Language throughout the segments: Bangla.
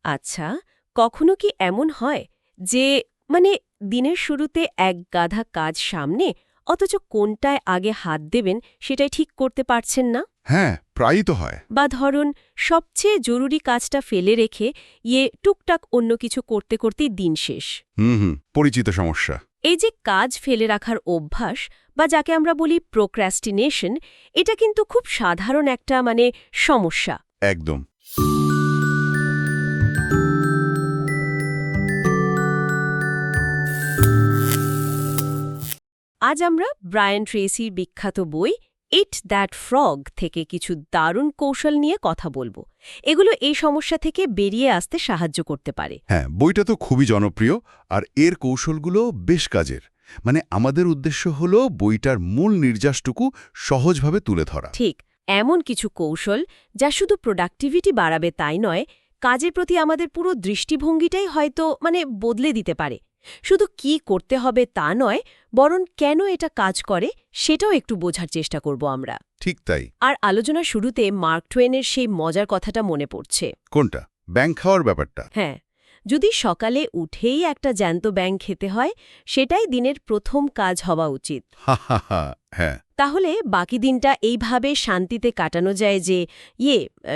আচ্ছা, কখনো কি এমন হয় যে মানে দিনের শুরুতে এক গাধা কাজ সামনে, অথচ কোনটায় আগে হাত দেবেন সেটাই ঠিক করতে পারছেন না? হ্যাঁ, প্রায়ই তো হয়। বা ধরুন সবচেয়ে জরুরি কাজটা ফেলে রেখে টুকটাক অন্য কিছু করতে করতেই দিন শেষ। পরিচিত সমস্যা। এই যে কাজ ফেলে রাখার অভ্যাস বা যাকে আমরা বলি প্রোক্রাস্টিনেশন, এটা কিন্তু খুব সাধারণ একটা সমস্যা। একদম। আজ আমরা ব্রায়ান ট্রেসির বিখ্যাত বই ইট দ্যাট ফ্রগ থেকে কিছু দারুণ কৌশল নিয়ে কথা বলবো। এগুলো এই সমস্যা থেকে বেরিয়ে আসতে সাহায্য করতে পারে। হ্যাঁ, বইটা তো খুবই জনপ্রিয়, আর এর কৌশলগুলো বেশ কাজের। আমাদের উদ্দেশ্য হলো বইটার মূল নির্যাসটুকু সহজভাবে তুলে ধরা। ঠিক, এমন কিছু কৌশল যা শুধু প্রোডাক্টিভিটি বাড়াবে তাই নয়, কাজের প্রতি আমাদের পুরো দৃষ্টিভঙ্গিটাই হয়তো বদলে দিতে পারে। শুধু কি করতে হবে তা নয়, বরং কেন এটা কাজ করে সেটাও একটু বোঝার চেষ্টা করব আমরা। ঠিক তাই। আর আলোচনার শুরুতে মার্ক টুয়েনের সেই মজার কথাটা মনে পড়ছে। কোনটা? ব্যাঙ খাওয়ার ব্যাপারটা? হ্যাঁ, যদি সকালে উঠেই একটা জ্যান্ত ব্যাঙ খেতে হয়, সেটাই দিনের প্রথম কাজ হওয়া উচিত। হা হা হা, হ্যাঁ। তাহলে বাকি দিনটা এইভাবে শান্তিতে কাটানো যায় যে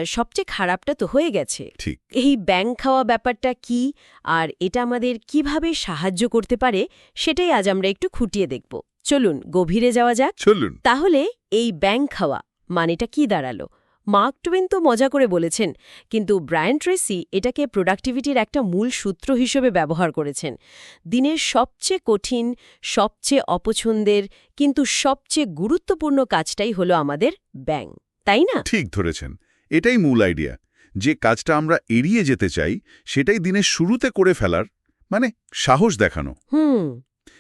সবচেয়ে খারাপটা তো হয়ে গেছে। ঠিক। এই ব্যাঙ খাওয়া ব্যাপারটা কি, আর এটা আমাদের কিভাবে সাহায্য করতে পারে, সেটাই আজ আমরা একটু খুঁটিয়ে দেখব। চলুন গভীরে যাওয়া যাক। চলুন। তাহলে এই ব্যাঙ খাওয়া মানেটা কি দাঁড়ালো? মার্ক টুয়েন তো মজা করে বলেছেন, কিন্তু ব্রায়ান ট্রেসি এটাকে প্রোডাক্টিভিটির একটা মূল সূত্র হিসেবে ব্যবহার করেছেন। দিনের সবচেয়ে কঠিন, সবচেয়ে অপছন্দের, কিন্তু সবচেয়ে গুরুত্বপূর্ণ কাজটাই হলো আমাদের ব্যাঙ, তাই না? ঠিক ধরেছেন। এটাই মূল আইডিয়া। যে কাজটা আমরা এড়িয়ে যেতে চাই, সেটাই দিনের শুরুতে করে ফেলার সাহস দেখানো। হুম।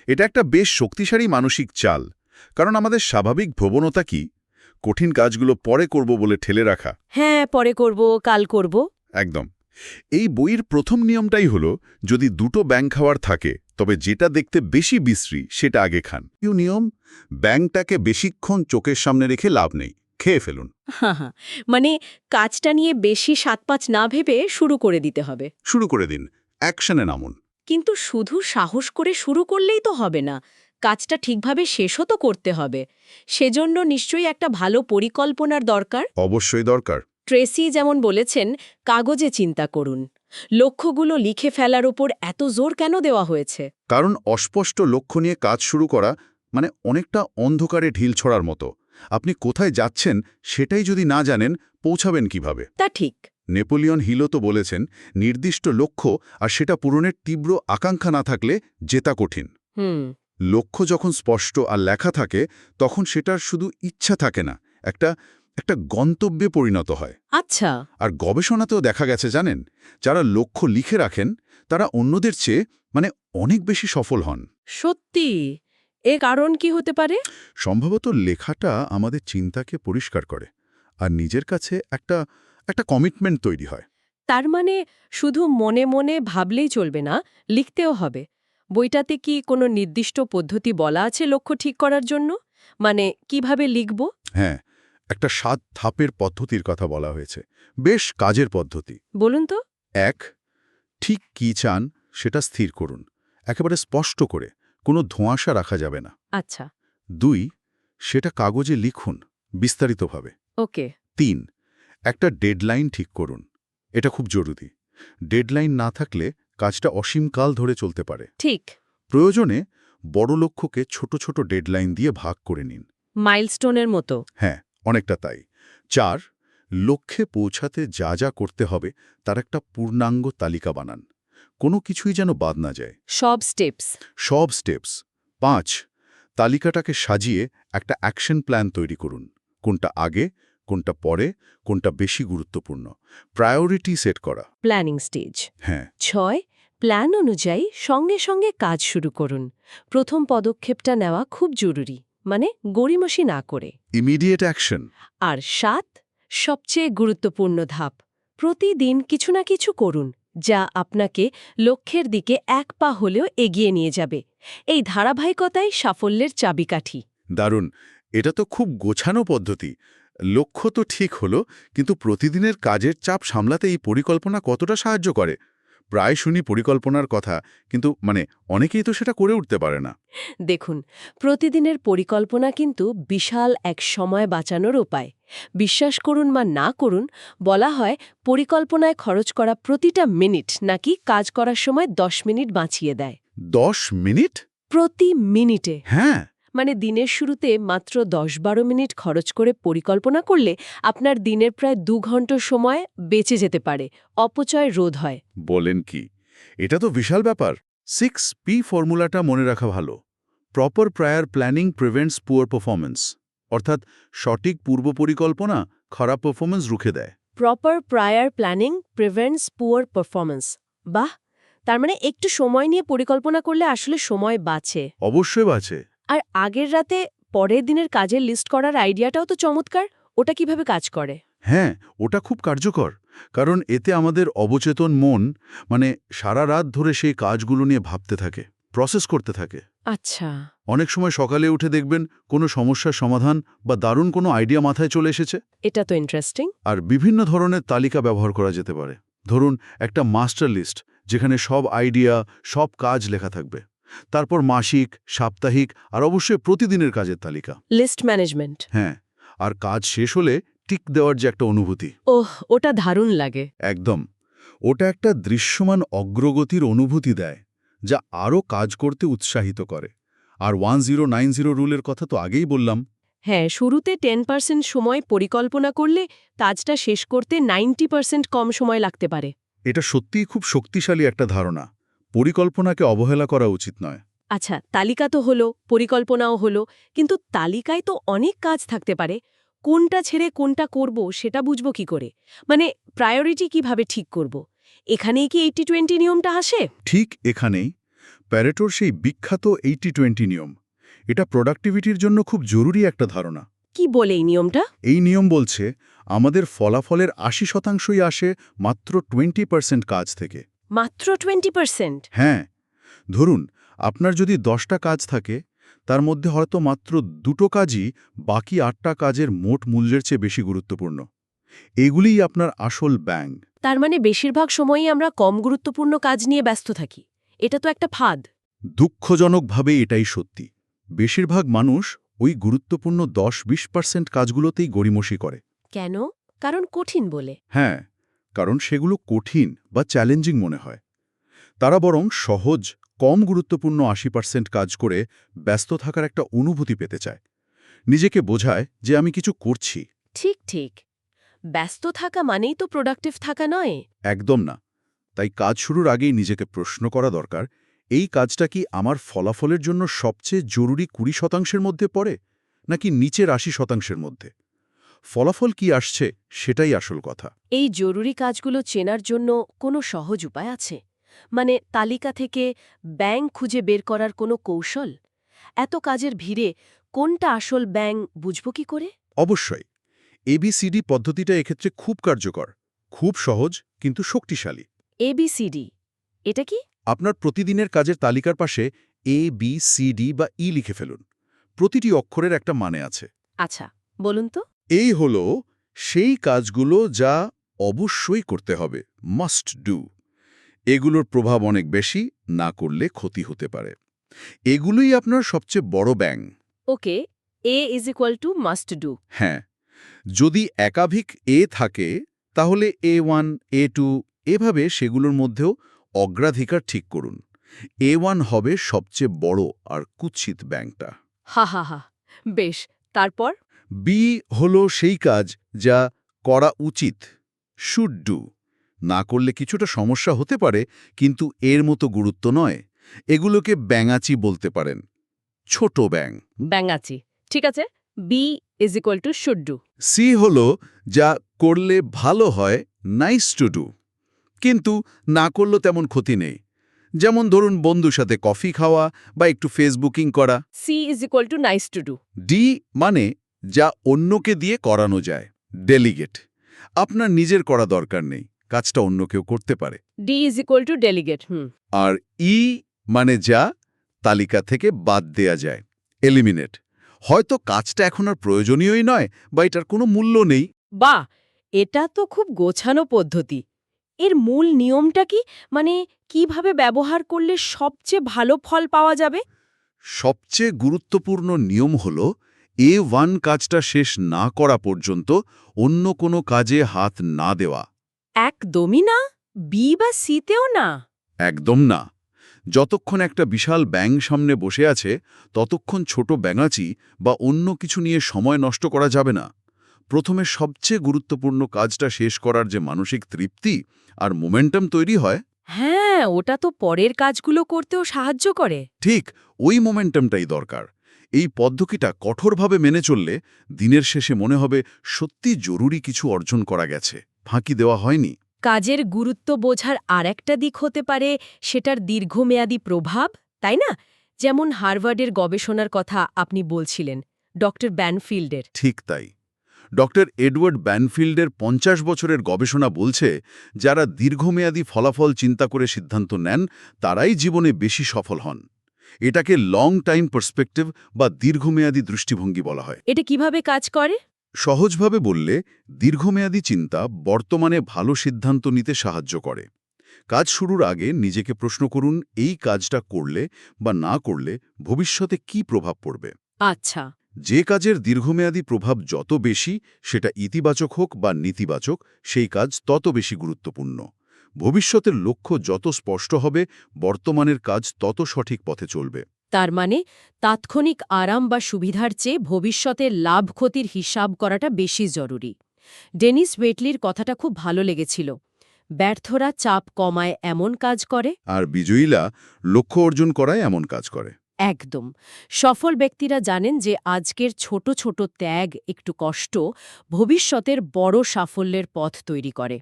এটা একটা বেশ শক্তিশালী মানসিক চাল। কারণ আমাদের স্বাভাবিক প্রবণতা কি? কঠিন কাজগুলো পরে করব বলে ঠেলে রাখা। হ্যাঁ, পরে করব, কাল করব। একদম। এই বইয়ের প্রথম নিয়মটাই হলো, যদি দুটো ব্যাঙ খাওয়ার থাকে, তবে যেটা দেখতে বেশি বিশ্রী সেটা আগে খান। নিয়ম, ব্যাঙটাকে বেশিক্ষণ চোখের সামনে রেখে লাভ নেই, খেয়ে ফেলুন। হ্যাঁ হ্যাঁ, কাজটা নিয়ে বেশি সাত-পাঁচ না ভেবে শুরু করে দিতে হবে। শুরু করে দিন, অ্যাকশনে নামুন। কিন্তু শুধু সাহস করে শুরু করলেই তো হবে না, কাজটা ঠিকভাবে শেষও তো করতে হবে। সেজন্য নিশ্চয়ই একটা ভালো পরিকল্পনার দরকার। অবশ্যই দরকার। ট্রেসি যেমন বলেছেন, কাগজে চিন্তা করুন। লক্ষ্যগুলো লিখে ফেলার উপর এত জোর কেন দেওয়া হয়েছে? কারণ অস্পষ্ট লক্ষ্য নিয়ে কাজ শুরু করা অনেকটা অন্ধকারে ঢিল ছড়ার মতো। আপনি কোথায় যাচ্ছেন সেটাই যদি না জানেন, পৌঁছাবেন কিভাবে? তা ঠিক। নেপোলিয়ন হিলও তো বলেছেন, নির্দিষ্ট লক্ষ্য আর সেটা পূরণের তীব্র আকাঙ্ক্ষা না থাকলে জেতা কঠিন। হুম। লক্ষ্য যখন স্পষ্ট আর লেখা থাকে, তখন সেটার শুধু ইচ্ছা থাকে না, একটা একটা গন্তব্যে পরিণত হয়। আচ্ছা। আর গবেষণাতেও দেখা গেছে জানেন, যারা লক্ষ্য লিখে রাখেন তারা অন্যদের চেয়ে অনেক বেশি সফল হন। সত্যি? এর কারণ কি হতে পারে? সম্ভবত লেখাটা আমাদের চিন্তাকে পরিষ্কার করে, আর নিজের কাছে একটা একটা কমিটমেন্ট তৈরি হয়। তার শুধু মনে মনে ভাবলেই চলবে না, লিখতেও হবে। বইটাতে কি কোনো নির্দিষ্ট পদ্ধতি বলা আছে লক্ষ্য ঠিক করার জন্য? কিভাবে লিখব? হ্যাঁ, একটা ৭ ধাপের পদ্ধতির কথা বলা হয়েছে। বেশ কাজের পদ্ধতি। বলুন তো। ১. ঠিক কী চান সেটা স্থির করুন, একেবারে স্পষ্ট করে, কোনো ধোঁয়াশা রাখা যাবে না। আচ্ছা। ২. সেটা কাগজে লিখুন, বিস্তারিতভাবে। ওকে। ৩. একটা ডেডলাইন ঠিক করুন। এটা খুব জরুরি। ডেডলাইন না থাকলে কাজটা অসীমকাল ধরে চলতে পারে। ঠিক। প্রয়োজনে বড় লক্ষ্যকে ছোট ছোট ডেডলাইন দিয়ে ভাগ করে নিন। মাইলস্টোনের মতো। হ্যাঁ, অনেকটা তাই। ৪. লক্ষ্যে পৌঁছাতে যা যা করতে হবে তার একটা পূর্ণাঙ্গ তালিকা বানান। কোনো কিছুই যেন বাদ না যায়। সব স্টেপস। সব স্টেপস। ৫. তালিকাটাকে সাজিয়ে একটা অ্যাকশন প্ল্যান তৈরি করুন। কোনটা আগে, কোনটা পরে, কোনটা বেশি গুরুত্বপূর্ণ। প্রায়োরিটি সেট করা। Planning stage. হ্যাঁ। ৬. প্ল্যান অনুযায়ী সঙ্গে সঙ্গে কাজ শুরু করুন। প্রথম পদক্ষেপটা নেওয়া খুব জরুরি, গড়িমসি না করে। Immediate action. আর ৭. সবচেয়ে গুরুত্বপূর্ণ ধাপ, প্রতিদিন কিছু না কিছু করুন যা আপনাকে লক্ষ্যের দিকে এক পা হলেও এগিয়ে নিয়ে যাবে। এই ধারাবাহিকতাই সাফল্যের চাবিকাঠি। দারুণ। এটা তো খুব গোছানো পদ্ধতি। লক্ষ্য তো ঠিক হলো, কিন্তু প্রতিদিনের কাজের চাপ সামলাতে এই পরিকল্পনা কতটা সাহায্য করে? প্রায় শুনি পরিকল্পনার কথা, কিন্তু অনেকেই তো সেটা করে উঠতে পারে না। দেখুন, প্রতিদিনের পরিকল্পনা কিন্তু বিশাল এক সময় বাঁচানোর উপায়। বিশ্বাস করুন বা না করুন, বলা হয় পরিকল্পনায় খরচ করা প্রতিটা মিনিট নাকি কাজ করার সময় 10 মিনিট বাঁচিয়ে দেয়। 10 মিনিট? প্রতি মিনিটে। হ্যাঁ। মানে দিনের শুরুতে মাত্র 10-12 মিনিট খরচ করে পরিকল্পনা করলে আপনার দিনের প্রায় 2 ঘন্টা সময় বেঁচে যেতে পারে, অপচয় রোধ হয়। বলেন কি? এটা তো বিশাল ব্যাপার। 6P ফর্মুলাটা মনে রাখা ভালো। Proper prior planning prevents poor performance. অর্থাৎ সঠিক পূর্ব পরিকল্পনা খারাপ পারফরম্যান্স রুখে দেয়। Proper prior planning prevents poor performance. বাহ! তার মানে একটু সময় নিয়ে পরিকল্পনা করলে আসলে সময় বাঁচে। অবশ্যই বাঁচে। আর আগের রাতে পরের দিনের কাজের লিস্ট করার আইডিয়াটাও তো চমৎকার। ওটা কিভাবে কাজ করে? হ্যাঁ, ওটা খুব কার্যকর। কারণ এতে আমাদের অবচেতন মন সারা রাত ধরে সেই কাজগুলো নিয়ে ভাবতে থাকে, প্রসেস করতে থাকে। আচ্ছা। অনেক সময় সকালে উঠে দেখবেন কোনো সমস্যার সমাধান বা দারুণ কোনো আইডিয়া মাথায় চলে এসেছে। এটা তো ইন্টারেস্টিং। আর বিভিন্ন ধরনের তালিকা ব্যবহার করা যেতে পারে। ধরুন একটা মাস্টার লিস্ট, যেখানে সব আইডিয়া, সব কাজ লেখা থাকবে। তারপর মাসিক, সাপ্তাহিক আর অবশ্যই প্রতিদিনের কাজের তালিকা। List management. হ্যাঁ, আর কাজ শেষ হলে টিক দেওয়ার যে একটা অনুভূতি। ওহ, ওটা দারুণ লাগে। একদম। ওটা একটা দৃশ্যমান অগ্রগতির অনুভূতি দেয়, যা আরও কাজ করতে উৎসাহিত করে। আর 1090 রুলের কথা তো আগেই বললাম। হ্যাঁ, শুরুতে 10% সময় পরিকল্পনা করলে কাজটা শেষ করতে 90% কম সময় লাগতে পারে। এটা সত্যিই খুব শক্তিশালী একটা ধারণা। পরিকল্পনাকে অবহেলা করা উচিত নয়। আচ্ছা, তালিকা তো হলো, পরিকল্পনাও হলো, কিন্তু তালিকায় তো অনেক কাজ থাকতে পারে। কোনটা ছেড়ে কোনটা করব সেটা বুঝবো কি করে? মানে প্রায়োরিটি কিভাবে ঠিক করব? এখানেই কি 80-20 নিয়মটা আসে? ঠিক এখানেই প্যারেটোর সেই বিখ্যাত 80-20 নিয়ম। এটা প্রোডাক্টিভিটির জন্য খুব জরুরি একটা ধারণা। কি বলে এই নিয়মটা? এই নিয়ম বলছে আমাদের ফলাফলের 80%ই আসে মাত্র 20% কাজ থেকে। মাত্র 20%? হ্যাঁ, ধরুন আপনার যদি 10টা কাজ থাকে, তার মধ্যে হয়তো মাত্র 2টো কাজই বাকি 8টা কাজের মোট মূল্যের চেয়ে বেশি গুরুত্বপূর্ণ। এগুলিই আপনার আসল ব্যাঙ। তার মানে বেশিরভাগ সময়ই আমরা কম গুরুত্বপূর্ণ কাজ নিয়ে ব্যস্ত থাকি। এটা তো একটা ফাঁদ। দুঃখজনকভাবে এটাই সত্যি। বেশিরভাগ মানুষ ওই গুরুত্বপূর্ণ 10-20% কাজগুলোতেই গড়িমসি করে। কেন? কারণ কঠিন বলে। হ্যাঁ, কারণ সেগুলো কঠিন বা চ্যালেঞ্জিং মনে হয়। তারা বরং সহজ, কম গুরুত্বপূর্ণ 80% কাজ করে ব্যস্ত থাকার একটা অনুভূতি পেতে চায়। নিজেকে বোঝায় যে আমি কিছু করছি। ঠিক ঠিক। ব্যস্ত থাকা মানেই তো প্রোডাক্টিভ থাকা নয়। একদম না। তাই কাজ শুরুর আগেই নিজেকে প্রশ্ন করা দরকার, এই কাজটা কি আমার ফলাফলের জন্য সবচেয়ে জরুরি 20% মধ্যে পড়ে, নাকি নিচের 80% মধ্যে? ফলাফল কি আসছে সেটাই আসল কথা। এই জরুরি কাজগুলো চেনার জন্য কোনো সহজ উপায় আছে? মানে তালিকা থেকে ব্যাঙ খুঁজে বের করার কোনো কৌশল? এত কাজের ভিড়ে কোনটা আসল ব্যাঙ বুঝব কি করে? অবশ্যই ABCD পদ্ধতিটা এক্ষেত্রে খুব কার্যকর, খুব সহজ কিন্তু শক্তিশালী। ABCD এটা কি? আপনার প্রতিদিনের কাজের তালিকার পাশে ABCD বা ই লিখে ফেলুন। প্রতিটি অক্ষরের একটা মানে আছে। আচ্ছা, বলুন তো। এই হলো সেই কাজগুলো যা অবশ্যই করতে হবে, মাস্ট ডু। এগুলোর প্রভাব অনেক বেশি, না করলে ক্ষতি হতে পারে। এগুলোই আপনার সবচেয়ে বড় ব্যাঙ। ওকে, A = মাস্ট ডু। হ্যাঁ, যদি একাধিক থাকে তাহলে A1, A2 এভাবে সেগুলোর মধ্যেও অগ্রাধিকার ঠিক করুন। A1 হবে সবচেয়ে বড় আর কুৎসিত ব্যাঙটা। হা হা হা। বেশ, তারপর? বি হলো সেই কাজ যা করা উচিত, শুড ডু। না করলে কিছুটা সমস্যা হতে পারে, কিন্তু এর মতো গুরুত্ব নয়। এগুলোকে ব্যাঙাচি বলতে পারেন, ছোট ব্যাঙ। ব্যাঙাচি। ঠিক আছে, B = শুড ডু। সি হলো যা করলে ভালো হয়, নাইস টু ডু, কিন্তু না করলেও তেমন ক্ষতি নেই। যেমন ধরুন বন্ধুর সাথে কফি খাওয়া বা একটু ফেসবুকিং করা। C = nice to do. D মানে যা অন্যকে দিয়ে করানো যায়, ডেলিগেট। আপনার নিজের করা দরকার নেই, কাজটা অন্য কেউ করতে পারে। D = delegate. আর ই মানে যা তালিকা থেকে বাদ দেয়া যায়, এলিমিনেট। হয়তো কাজটা এখন আর প্রয়োজনীয়ই নয় বা এটার কোনো মূল্য নেই। বাহ, এটা তো খুব গোছানো পদ্ধতি। এর মূল নিয়মটা কি? মানে কিভাবে ব্যবহার করলে সবচেয়ে ভালো ফল পাওয়া যাবে? সবচেয়ে গুরুত্বপূর্ণ নিয়ম হল A1 কাজটা শেষ না করা পর্যন্ত অন্য কোনো কাজে হাত না দেওয়া। একদমই না? বি বা সিতেও না? একদম না। যতক্ষণ একটা বিশাল ব্যাঙ সামনে বসে আছে ততক্ষণ ছোট ব্যাঙাচি বা অন্য কিছু নিয়ে সময় নষ্ট করা যাবে না। প্রথমে সবচেয়ে গুরুত্বপূর্ণ কাজটা শেষ করার যে মানসিক তৃপ্তি আর মোমেন্টাম তৈরি হয়, হ্যাঁ, ওটা তো পরের কাজগুলো করতেও সাহায্য করে। ঠিক ওই মোমেন্টামটাই দরকার। এই পদ্ধতিটা কঠোরভাবে মেনে চললে দিনের শেষে মনে হবে সত্যি জরুরি কিছু অর্জন করা গেছে, ফাঁকি দেওয়া হয়নি। কাজের গুরুত্ব বোঝার আরেকটা দিক হতে পারে সেটার দীর্ঘমেয়াদী প্রভাব, তাই না? যেমন হার্ভার্ডের গবেষণার কথা আপনি বলছিলেন, ডক্টর ব্যানফিল্ডের। ঠিক তাই। ডক্টর এডওয়ার্ড ব্যানফিল্ডের ৫০ বছরের গবেষণা বলছে যারা দীর্ঘমেয়াদী ফলাফল চিন্তা করে সিদ্ধান্ত নেন তারাই জীবনে বেশি সফল হন। এটাকে লং টাইম পার্সপেক্টিভ বা দীর্ঘমেয়াদী দৃষ্টিভঙ্গি বলা হয়। এটা কিভাবে কাজ করে? সহজভাবে বললে দীর্ঘমেয়াদী চিন্তা বর্তমানে ভালো সিদ্ধান্ত নিতে সাহায্য করে। কাজ শুরুর আগে নিজেকে প্রশ্ন করুন, এই কাজটা করলে বা না করলে ভবিষ্যতে কি প্রভাব পড়বে। আচ্ছা। যে কাজের দীর্ঘমেয়াদী প্রভাব যত বেশি, সেটা ইতিবাচক হোক বা নেতিবাচক, সেই কাজ তত বেশি গুরুত্বপূর্ণ। ভবিষ্যতের লক্ষ্য যত স্পষ্ট হবে, বর্তমানের কাজ তত সঠিক পথে চলবে। তার মানে তাৎক্ষণিক আরাম বা সুবিধার চেয়ে ভবিষ্যতের লাভ ক্ষতির হিসাব করাটা বেশি জরুরি। ডেনিস ওয়েটলির কথাটা খুব ভালো লেগেছিল। ব্যর্থরা চাপ কমায় এমন কাজ করে। আর বিজয়ীরা লক্ষ্য অর্জন করায় এমন কাজ করে। একদম। সফল ব্যক্তিরা জানেন যে আজকের ছোট ছোট ত্যাগ, একটু কষ্ট, ভবিষ্যতের বড় সাফল্যের পথ তৈরি করে।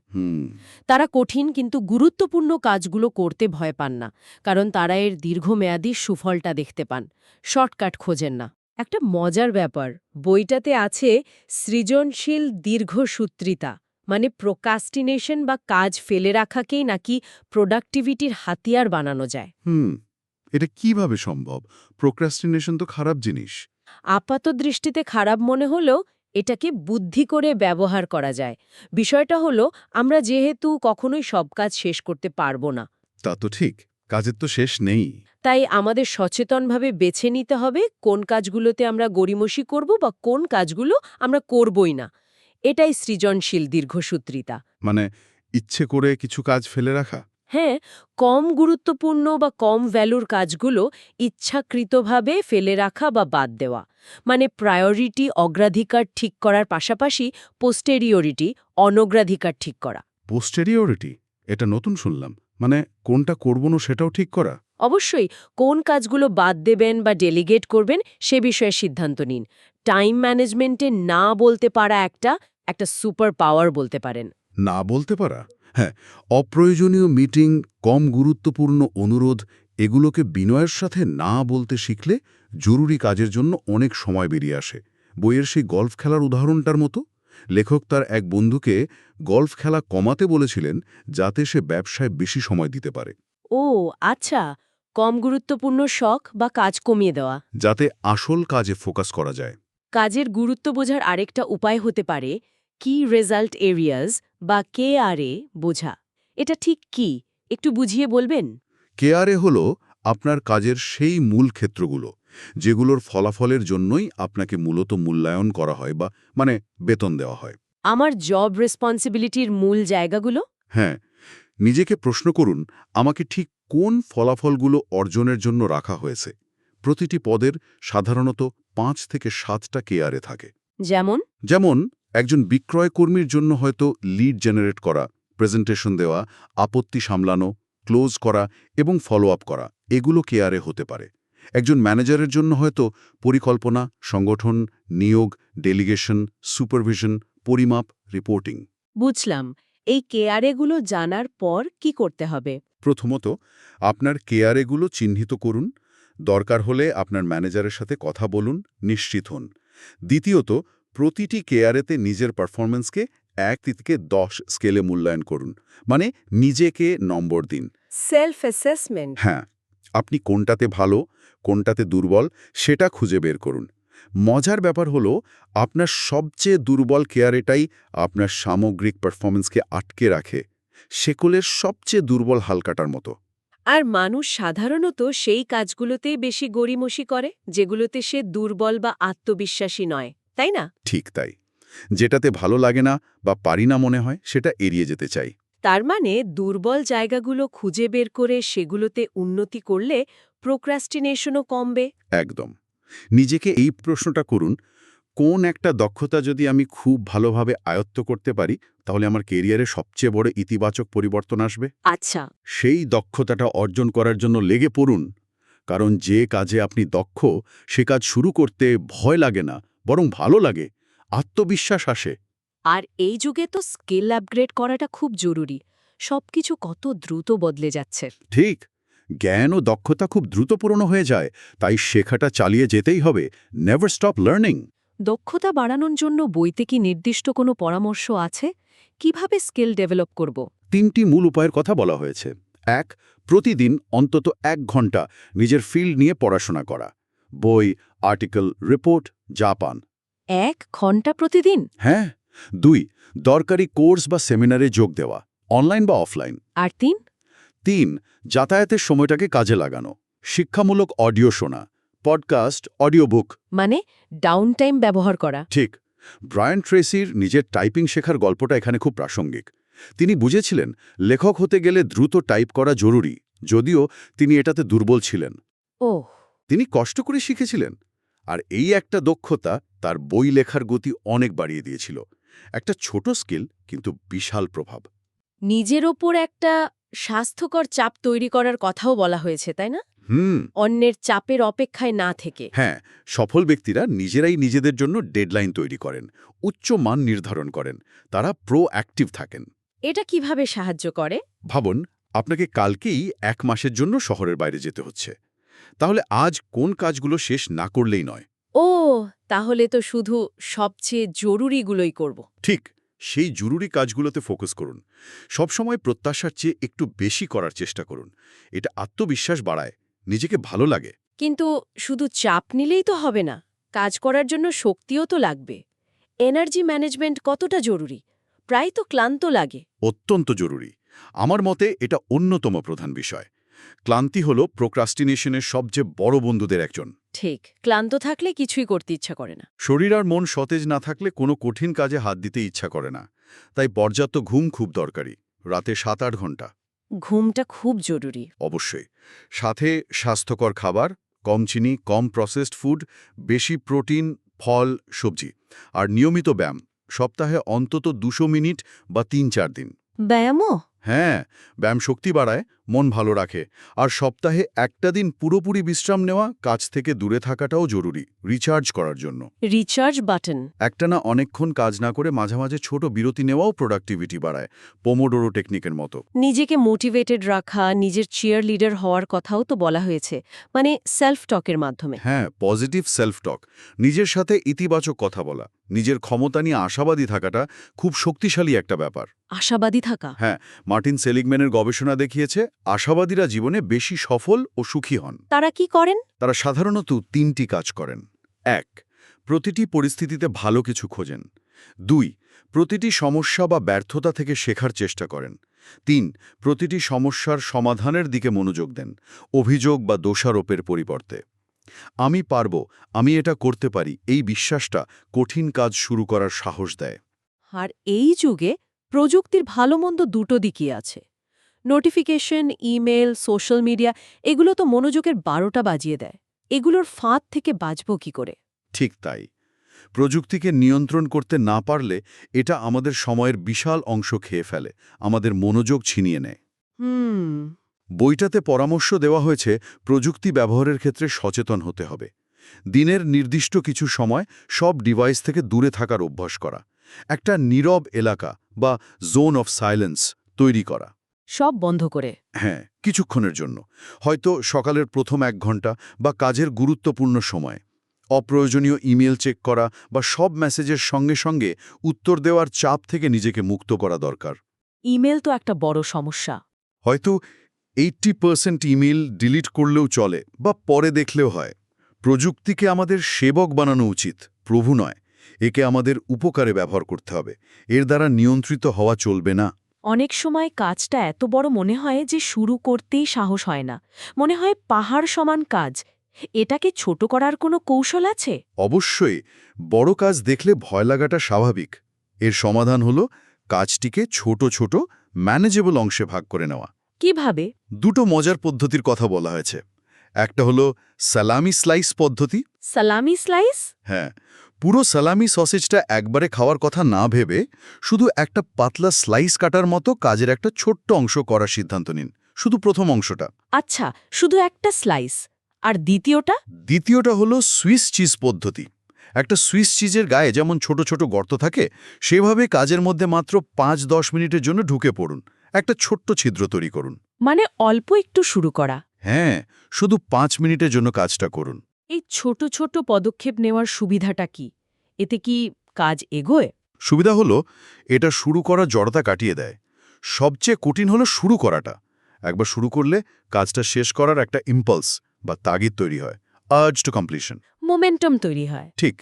তারা কঠিন কিন্তু গুরুত্বপূর্ণ কাজগুলো করতে ভয় পান না, কারণ তারা এর দীর্ঘমেয়াদী সুফলটা দেখতে পান, শর্টকাট খোঁজেন না। একটা মজার ব্যাপার, বইটাতে আছে সৃজনশীল দীর্ঘসূত্রিতা, মানে প্রোকাস্টিনেশন বা কাজ ফেলে রাখাকেই নাকি প্রোডাক্টিভিটির হাতিয়ার বানানো যায়। এটা কিভাবে সম্ভব? প্রোক্রাস্টিনেশন তো খারাপ জিনিস। আপাত দৃষ্টিতে খারাপ মনে হলেও এটাকে বুদ্ধি করে ব্যবহার করা যায়। বিষয়টা হলো, আমরা যেহেতু কখনোই সব কাজ শেষ করতে পারবো না, তা তো ঠিক, কাজের তো শেষ নেই। তাই আমাদের সচেতনভাবে বেছে নিতে হবে কোন কাজগুলোতে আমরা গড়িমসি করব বা কোন কাজগুলো আমরা করবই না। এটাই সৃজনশীল দীর্ঘসূত্রিতা। মানে ইচ্ছে করে কিছু কাজ ফেলে রাখা। হ্যাঁ, কম গুরুত্বপূর্ণ বা কম ভ্যালুর কাজগুলো ইচ্ছাকৃতভাবে ফেলে রাখা বা বাদ দেওয়া। মানে প্রায়োরিটি, অগ্রাধিকার ঠিক করার পাশাপাশি পোস্টেরিয়রিটি, অনগ্রাধিকার ঠিক করা। পোস্টেরিয়রিটি, এটা নতুন শুনলাম। মানে কোনটা করব না সেটাও ঠিক করা। অবশ্যই কোন কাজগুলো বাদ দেবেন বা ডেলিগেট করবেন সে বিষয়ে সিদ্ধান্ত নিন। টাইম ম্যানেজমেন্টে না বলতে পারা একটা একটা সুপার পাওয়ার বলতে পারেন। না বলতে পারা, হ্যাঁ। অপ্রয়োজনীয় মিটিং, কম গুরুত্বপূর্ণ অনুরোধ, এগুলোকে বিনয়ের সাথে না বলতে শিখলে জরুরি কাজের জন্য অনেক সময় বেরিয়ে আসে। বইয়ের সেই গল্ফ খেলার উদাহরণটার মতো। লেখক তার এক বন্ধুকে গল্ফ খেলা কমাতে বলেছিলেন যাতে সে ব্যবসায় বেশি সময় দিতে পারে। ও আচ্ছা, কম গুরুত্বপূর্ণ শখ বা কাজ কমিয়ে দেওয়া। যাতে আসল কাজে ফোকাস করা যায়। কাজের গুরুত্ব বোঝার আরেকটা উপায় হতে পারে কি রেজাল্ট এরিয়াস বা KRA বোঝা। এটা ঠিক কি, একটু বুঝিয়ে বলবেন? কেআরএ হল আপনার কাজের সেই মূল ক্ষেত্রগুলো যেগুলোর ফলাফলের জন্যই আপনাকে মূলত মূল্যায়ন করা হয় বা মানে বেতন দেওয়া হয়। আমার জব রেসপন্সিবিলিটির মূল জায়গাগুলো। হ্যাঁ, নিজেকে প্রশ্ন করুন, আমাকে ঠিক কোন ফলাফলগুলো অর্জনের জন্য রাখা হয়েছে। প্রতিটি পদের সাধারণত ৫ থেকে ৭টা কেআরএ থাকে। যেমন একজন বিক্রয় কর্মীর জন্য হয়তো লিড জেনারেট করা, প্রেজেন্টেশন দেওয়া, আপত্তি সামলানো, ক্লোজ করা এবং ফলো আপ করা, এগুলো কেআরএ হতে পারে। একজন ম্যানেজারের জন্য হয়তো পরিকল্পনা, সংগঠন, নিয়োগ, ডেলিগেশন, সুপারভিশন, পরিমাপ, রিপোর্টিং। বুঝলাম। এই KRA-গুলো জানার পর কি করতে হবে? প্রথমত, আপনার কেআরএগুলো চিহ্নিত করুন। দরকার হলে আপনার ম্যানেজারের সাথে কথা বলুন, নিশ্চিত হন। দ্বিতীয়ত, প্রতিটি কেআরএতে নিজের পারফরম্যান্সকে ১ থেকে ১০ স্কেলে মূল্যায়ন করুন। মানে নিজেকে নম্বর দিন। Self assessment. হ্যাঁ, আপনি কোনটাতে ভালো, কোনটাতে দুর্বল, সেটা খুঁজে বের করুন। মজার ব্যাপার হলো আপনার সবচেয়ে দুর্বল কেয়ারেটাই আপনার সামগ্রিক পারফরম্যান্সকে আটকে রাখে, শেকলের সবচেয়ে দুর্বল হালকাটার মতো। আর মানুষ সাধারণত সেই কাজগুলোতেই বেশি গড়িমসি করে যেগুলোতে সে দুর্বল বা আত্মবিশ্বাসী নয়, তাই না? ঠিক তাই। যেটাতে ভালো লাগে না বা পারি না মনে হয় সেটা এড়িয়ে যেতে চাই। তার মানে দুর্বল জায়গাগুলো খুঁজে বের করে সেগুলোতে উন্নতি করলে প্রোক্রাস্টিনেশনও কমবে। একদম। নিজেকে এই প্রশ্নটা করুন, কোন একটা দক্ষতা যদি আমি খুব ভালোভাবে আয়ত্ত করতে পারি তাহলে আমার কেরিয়ারে সবচেয়ে বড় ইতিবাচক পরিবর্তন আসবে। আচ্ছা। সেই দক্ষতাটা অর্জন করার জন্য লেগে পড়ুন, কারণ যে কাজে আপনি দক্ষ সে কাজ শুরু করতে ভয় লাগে না, বরং ভালো লাগে, আত্মবিশ্বাস আসে। আর এই যুগে তো স্কিল আপগ্রেড করাটা খুব জরুরি। সবকিছু কত দ্রুত বদলে যাচ্ছে। ঠিক, জ্ঞান ও দক্ষতা খুব দ্রুত পুরনো হয়ে যায়, তাই শেখাটা চালিয়ে যেতেই হবে। Never stop learning. দক্ষতা বাড়ানোর জন্য বইতে কি নির্দিষ্ট কোনো পরামর্শ আছে? কিভাবে স্কিল ডেভেলপ করব? 3টি মূল উপায়ের কথা বলা হয়েছে। 1. প্রতিদিন অন্তত 1 ঘন্টা নিজের ফিল্ড নিয়ে পড়াশোনা করা, বই, আর্টিকেল, রিপোর্ট যা পান। 1 ঘন্টা প্রতিদিন? হ্যাঁ। 2. দরকারি কোর্স বা সেমিনারে যোগ দেওয়া, অনলাইন বা অফলাইন। আর 3? 3. যাতায়াতের সময়টাকে কাজে লাগানো, শিক্ষামূলক অডিও শোনা, পডকাস্ট, অডিও বুক। মানে ডাউন টাইম ব্যবহার করা। ঠিক। ব্রায়ান ট্রেসির নিজের টাইপিং শেখার গল্পটা এখানে খুব প্রাসঙ্গিক। তিনি বুঝেছিলেন লেখক হতে গেলে দ্রুত টাইপ করা জরুরি, যদিও তিনি এটাতে দুর্বল ছিলেন। ওহ। তিনি কষ্ট করে শিখেছিলেন, আর এই একটা দক্ষতা তার বই লেখার গতি অনেক বাড়িয়ে দিয়েছিল। একটা ছোট স্কিল, কিন্তু বিশাল প্রভাব। নিজের ওপর একটা স্বাস্থ্যকর চাপ তৈরি করার কথাও বলা হয়েছে, তাই না? অন্যের চাপের অপেক্ষায় না থেকে। হ্যাঁ, সফল ব্যক্তিরা নিজেরাই নিজেদের জন্য ডেডলাইন তৈরি করেন, উচ্চ মান নির্ধারণ করেন, তারা প্রোঅ্যাক্টিভ থাকেন। এটা কিভাবে সাহায্য করে? ভাবুন, আপনাকে কালকেই 1 মাসের জন্য শহরের বাইরে যেতে হচ্ছে। তাহলে আজ কোন কাজগুলো শেষ না করলেই নয়? ও, তাহলে তো শুধু সবচেয়ে জরুরিগুলোই করব। ঠিক, সেই জরুরি কাজগুলোতে ফোকাস করুন। সবসময় প্রত্যাশার চেয়ে একটু বেশি করার চেষ্টা করুন। এটা আত্মবিশ্বাস বাড়ায়, নিজেকে ভালো লাগে। কিন্তু শুধু চাপ নিলেই তো হবে না, কাজ করার জন্য শক্তিও তো লাগবে। এনার্জি ম্যানেজমেন্ট কতটা জরুরি? প্রায় তো ক্লান্ত লাগে। অত্যন্ত জরুরি। আমার মতে এটা অন্যতম প্রধান বিষয়। ক্লান্তি হল প্রোক্রাস্টিনেশনের সবচেয়ে বড় বন্ধুদের একজন। ঠিক, ক্লান্ত থাকলে কিছুই করতে ইচ্ছা করে না। শরীর আর মন সতেজ না থাকলে কোনো কঠিন কাজে হাত দিতে ইচ্ছা করে না। তাই পর্যাপ্ত ঘুম খুব দরকারি, রাতে 7-8 ঘন্টা। ঘুমটা খুব জরুরি। অবশ্যই। সাথে স্বাস্থ্যকর খাবার, কম চিনি, কম প্রসেসড ফুড, বেশি প্রোটিন, ফল, সবজি, আর নিয়মিত ব্যায়াম, সপ্তাহে অন্তত 200 মিনিট বা 3-4 দিন। ব্যায়ামও? হ্যাঁ, ব্যায়াম শক্তি বাড়ায়, মন ভালো রাখে, আর সপ্তাহে একটা দিন পুরোপুরি বিশ্রাম নেওয়া, কাজ থেকে দূরে থাকাটাও জরুরি, রিচার্জ করার জন্য। Recharge button? একটানা অনেকক্ষণ কাজ না করে মাঝে মাঝে ছোট বিরতি নেওয়াও প্রোডাক্টিভিটি বাড়ায়, পোমোডোরো টেকনিকের মতো। নিজেকে মোটিভেটেড রাখা, নিজের চিয়ার লিডার হওয়ার কথাও তো বলা হয়েছে, মানে সেলফ টকের মাধ্যমে। হ্যাঁ, পজিটিভ সেলফ টক, নিজের সাথে ইতিবাচক কথা বলা, নিজের ক্ষমতা নিয়ে আশাবাদী থাকাটা খুব শক্তিশালী একটা ব্যাপার। আশাবাদী থাকা? হ্যাঁ, মার্টিন সেলিগম্যানের গবেষণা দেখিয়েছে আশাবাদীরা জীবনে বেশি সফল ও সুখী হন। তারা কি করেন? তারা সাধারণত 3টি কাজ করেন। 1. প্রতিটি পরিস্থিতিতে ভালো কিছু খোঁজেন। 2. প্রতিটি সমস্যা বা ব্যর্থতা থেকে শেখার চেষ্টা করেন। 3. প্রতিটি সমস্যার সমাধানের দিকে মনোযোগ দেন, অভিযোগ বা দোষারোপের পরিবর্তে। আমি পারব, আমি এটা করতে পারি, এই বিশ্বাসটা কঠিন কাজ শুরু করার সাহস দেয়। আর এই যুগে প্রযুক্তির ভালো মন্দ দুটো দিকই আছে। নোটিফিকেশন, ইমেল, সোশ্যাল মিডিয়া, এগুলো তো মনোযোগের 12টা বাজিয়ে দেয়। এগুলোর ফাঁদ থেকে বাঁচব কি করে? ঠিক তাই। প্রযুক্তিকে নিয়ন্ত্রণ করতে না পারলে এটা আমাদের সময়ের বিশাল অংশ খেয়ে ফেলে, আমাদের মনোযোগ ছিনিয়ে নেয়। বইটাতে পরামর্শ দেওয়া হয়েছে প্রযুক্তি ব্যবহারের ক্ষেত্রে সচেতন হতে হবে। দিনের নির্দিষ্ট কিছু সময় সব ডিভাইস থেকে দূরে থাকার অভ্যাস করা, একটা নীরব এলাকা বা জোন অফ সাইলেন্স তৈরি করা। সব বন্ধ করে? হ্যাঁ, কিছুক্ষণের জন্য, হয়তো সকালের প্রথম 1 ঘন্টা বা কাজের গুরুত্বপূর্ণ সময়। অপ্রয়োজনীয় ইমেল চেক করা বা সব মেসেজের সঙ্গে সঙ্গে উত্তর দেওয়ার চাপ থেকে নিজেকে মুক্ত করা দরকার। ইমেল তো একটা বড় সমস্যা। হয়তো 80% ইমেল ডিলিট করলেও চলে বা পরে দেখলেও হয়। প্রযুক্তিকে আমাদের সেবক বানানো উচিত, প্রভু নয়। একে আমাদের উপকারে ব্যবহার করতে হবে। এর দ্বারা নিয়ন্ত্রিত হওয়া চলবে না। অনেক সময় কাজটা এত বড় মনে হয় যে শুরু করতেই সাহস হয় না, মনে হয় পাহাড় সমান কাজ। এটাকে ছোট করার কোনো কৌশল আছে? অবশ্যই, বড় কাজ দেখলে ভয় লাগাটা স্বাভাবিক। এর সমাধান হলো কাজটিকে ছোট ছোট ম্যানেজেবল অংশে ভাগ করে নেওয়া। কিভাবে? দুটো মজার পদ্ধতির কথা বলা হয়েছে। একটা হলো সালামি স্লাইস পদ্ধতি। সালামি স্লাইস? হ্যাঁ, পুরো সালামি সসেজটা একবারে খাওয়ার কথা না ভেবে শুধু একটা পাতলা স্লাইস কাটার মতো কাজের একটা ছোট্ট অংশ করার সিদ্ধান্ত নিন, শুধু প্রথম অংশটা। আচ্ছা, শুধু একটা স্লাইস। আর দ্বিতীয়টা? দ্বিতীয়টা হলো সুইস চিজ পদ্ধতি। একটা সুইস চিজের গায়ে যেমন ছোট ছোট গর্ত থাকে, সেভাবে কাজের মধ্যে মাত্র ৫-১০ মিনিটের জন্য ঢুকে পড়ুন। একটা ছোট্ট ছিদ্র তৈরি করুন। মানে অল্প একটু শুরু করা। হ্যাঁ, শুধু ৫ মিনিটের জন্য কাজটা করুন। এই ছোট ছোট পদক্ষেপ নেওয়ার সুবিধাটা কি? এতে কি কাজ এগোয়? সুবিধা হলো এটা শুরু করা জড়তা কাটিয়ে দেয়। সবচেয়ে কঠিন হলো শুরু করাটা। একবার শুরু করলে কাজটা শেষ করার একটা ইম্পালস বা তাগিদ তৈরি হয়, আর্জ টু কমপ্লিশন। মোমেন্টাম তৈরি হয়। ঠিক,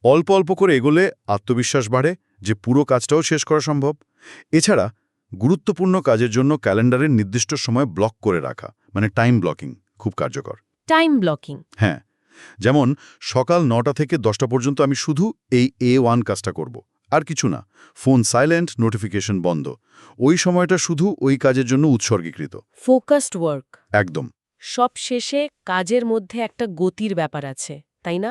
অল্প অল্প করে এগোলে আত্মবিশ্বাস বাড়ে যে পুরো কাজটাও শেষ করা সম্ভব। এছাড়া গুরুত্বপূর্ণ কাজের জন্য ক্যালেন্ডারের নির্দিষ্ট সময় ব্লক করে রাখা, মানে টাইম ব্লকিং, খুব কার্যকর। Time blocking? হ্যাঁ, যেমন সকাল ৯টা থেকে 10টা পর্যন্ত আমি শুধু এই A1 কাজটা করব, আর কিছু না। ফোন সাইলেন্ট, নোটিফিকেশন বন্ধ। ওই সময়টা শুধু ওই কাজের জন্য উৎসর্গীকৃত। Focused work. একদম। সব শেষে কাজের মধ্যে একটা গতির ব্যাপার আছে, তাই না?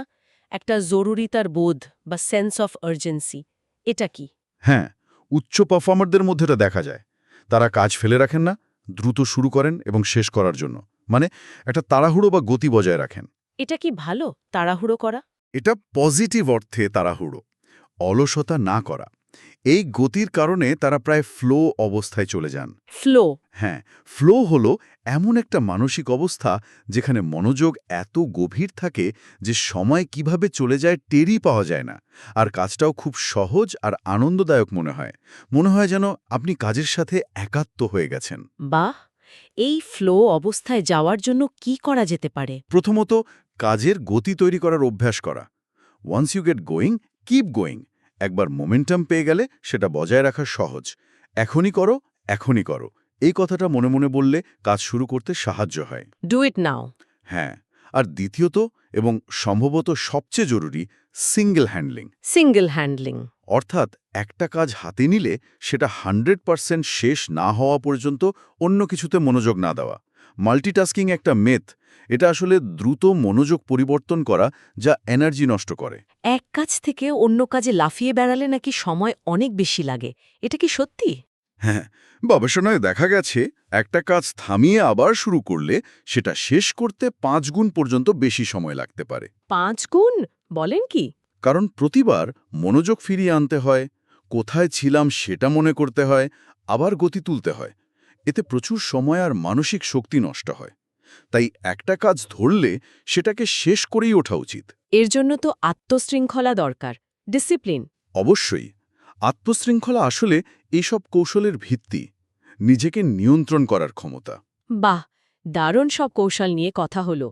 একটা জরুরিতার বোধ বা সেন্স অফ আর্জেন্সি। এটা কি? হ্যাঁ, উচ্চ পারফর্মারদের মধ্যে এটা দেখা যায়। তারা কাজ ফেলে রাখেন না, দ্রুত শুরু করেন এবং শেষ করার জন্য, মানে একটা তাড়াহুড়ো বা গতি বজায় রাখেন। এটা কি ভালো, তাড়াহুড়ো করা? এটা পজিটিভ অর্থে তাড়াহুড়ো, অলসতা না করা। এই গতির কারণে তারা প্রায় ফ্লো অবস্থায় চলে যান। ফ্লো? হ্যাঁ, ফ্লো হলো এমন একটা মানসিক অবস্থা যেখানে মনোযোগ এত গভীর থাকে যে সময় কিভাবে চলে যায় টেরই পাওয়া যায় না, আর কাজটাও খুব সহজ আর আনন্দদায়ক মনে হয়। মনে হয় যেন আপনি কাজের সাথে একাত্ম হয়ে গেছেন। বাহ! এই ফ্লো অবস্থায় যাওয়ার জন্য কি করা যেতে পারে? প্রথমত, কাজের গতি তৈরি করার অভ্যাস করা। Once you get going, keep going. একবার মোমেন্টাম পেয়ে গেলে সেটা বজায় রাখা সহজ। এখনই করো, এখনই করো, এই কথাটা মনে মনে বললে কাজ শুরু করতে সাহায্য হয়। ডু ইট নাও। হ্যাঁ, আর দ্বিতীয়ত এবং সম্ভবত সবচেয়ে জরুরি, সিঙ্গেল হ্যান্ডলিং। Single handling? অর্থাৎ একটা কাজ হাতে নিলে সেটা 100% শেষ না হওয়া পর্যন্ত অন্য কিছুতে মনোযোগ না দেওয়া। মাল্টিটাস্কিং একটা মেথ। এটা আসলে দ্রুত মনোযোগ পরিবর্তন করা, যা এনার্জি নষ্ট করে। এক কাজ থেকে অন্য কাজে লাফিয়ে বেড়ালে নাকি সময় অনেক বেশি লাগে। এটা কি সত্যি? হ্যাঁ, গবেষণায় দেখা গেছে একটা কাজ থামিয়ে আবার শুরু করলে সেটা শেষ করতে 5 গুণ পর্যন্ত বেশি সময় লাগতে পারে। 5 গুণ? বলেন কি? কারণ প্রতিবার মনোযোগ ফিরিয়ে আনতে হয়, কোথায় ছিলাম সেটা মনে করতে হয়, আবার গতি তুলতে হয়। এতে প্রচুর সময় আর মানসিক শক্তি নষ্ট হয়। তাই একটা কাজ ধরলে সেটাকে শেষ করেই ওঠা উচিত। এর জন্য তো আত্মশৃঙ্খলা দরকার, ডিসিপ্লিন। অবশ্যই, আত্মশৃঙ্খলা আসলে এইসব কৌশলের ভিত্তি, নিজেকে নিয়ন্ত্রণ করার ক্ষমতা। বাহ! দারুণ সব কৌশল নিয়ে কথা হলো।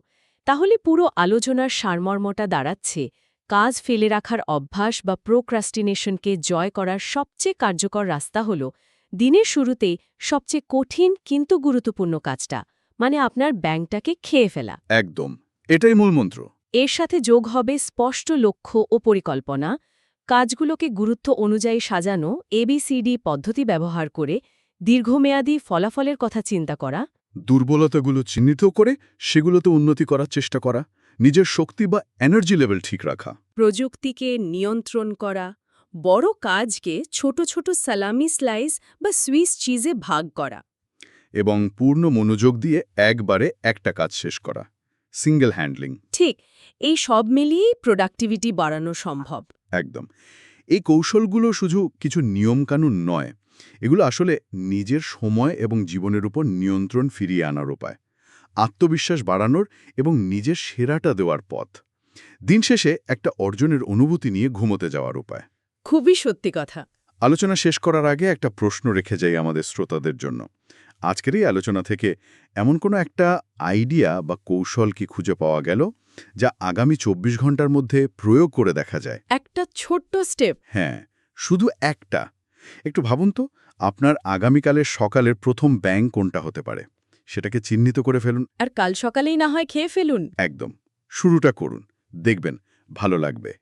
তাহলে পুরো আলোচনার সারমর্মটা দাঁড়াচ্ছে, কাজ ফেলে রাখার অভ্যাস বা প্রোক্রাস্টিনেশনকে জয় করার সবচেয়ে কার্যকর রাস্তা হল দিনের শুরুতেই সবচেয়ে কঠিন কিন্তু গুরুত্বপূর্ণ কাজটা, মানে আপনার ব্যাংকটাকে খেয়ে ফেলা। একদম, এটাই মূলমন্ত্র। এর সাথে যোগ হবে স্পষ্ট লক্ষ্য ও পরিকল্পনা, কাজগুলোকে গুরুত্ব অনুযায়ী সাজানো, ABCD পদ্ধতি ব্যবহার করে দীর্ঘমেয়াদী ফলাফলের কথা চিন্তা করা, দুর্বলতাগুলো চিহ্নিত করে সেগুলোতে উন্নতি করার চেষ্টা করা, নিজের শক্তি বা এনার্জি লেভেল ঠিক রাখা। প্রযুক্তিকে নিয়ন্ত্রণ করা, বড় কাজকে ছোট ছোট সালামি স্লাইস বা সুইস চিজে ভাগ করা, এবং পূর্ণ মনোযোগ দিয়ে একবারে একটা কাজ শেষ করা, সিঙ্গেল হ্যান্ডলিং। ঠিক এই সব মিলিয়েই প্রোডাক্টিভিটি বাড়ানো সম্ভব। একদম। এই কৌশলগুলো শুধু কিছু নিয়মকানুন নয়, এগুলো আসলে নিজের সময় এবং জীবনের উপর নিয়ন্ত্রণ ফিরিয়ে আনার উপায়, আত্মবিশ্বাস বাড়ানোর এবং নিজের সেরাটা দেওয়ার পথ, দিন শেষে একটা অর্জনের অনুভূতি নিয়ে ঘুমোতে যাওয়ার উপায়। খুবই সত্যি কথা। আলোচনা শেষ করার আগে একটা প্রশ্ন রেখে যাই আমাদের শ্রোতাদের জন্য। আজকের এই আলোচনা থেকে এমন কোনো একটা আইডিয়া বা কৌশল কি খুঁজে পাওয়া গেল যা আগামী ২৪ ঘন্টার মধ্যে প্রয়োগ করে দেখা যায়। একটা ছোট্ট স্টেপ। হ্যাঁ, শুধু একটা। একটু ভাবুন তো, আপনার আগামীকালের সকালের প্রথম ব্যাঙ কোনটা হতে পারে? সেটাকে চিহ্নিত করে ফেলুন। আর কাল সকালেই না হয় খেয়ে ফেলুন। একদম। শুরুটা করুন। দেখবেন ভালো লাগবে।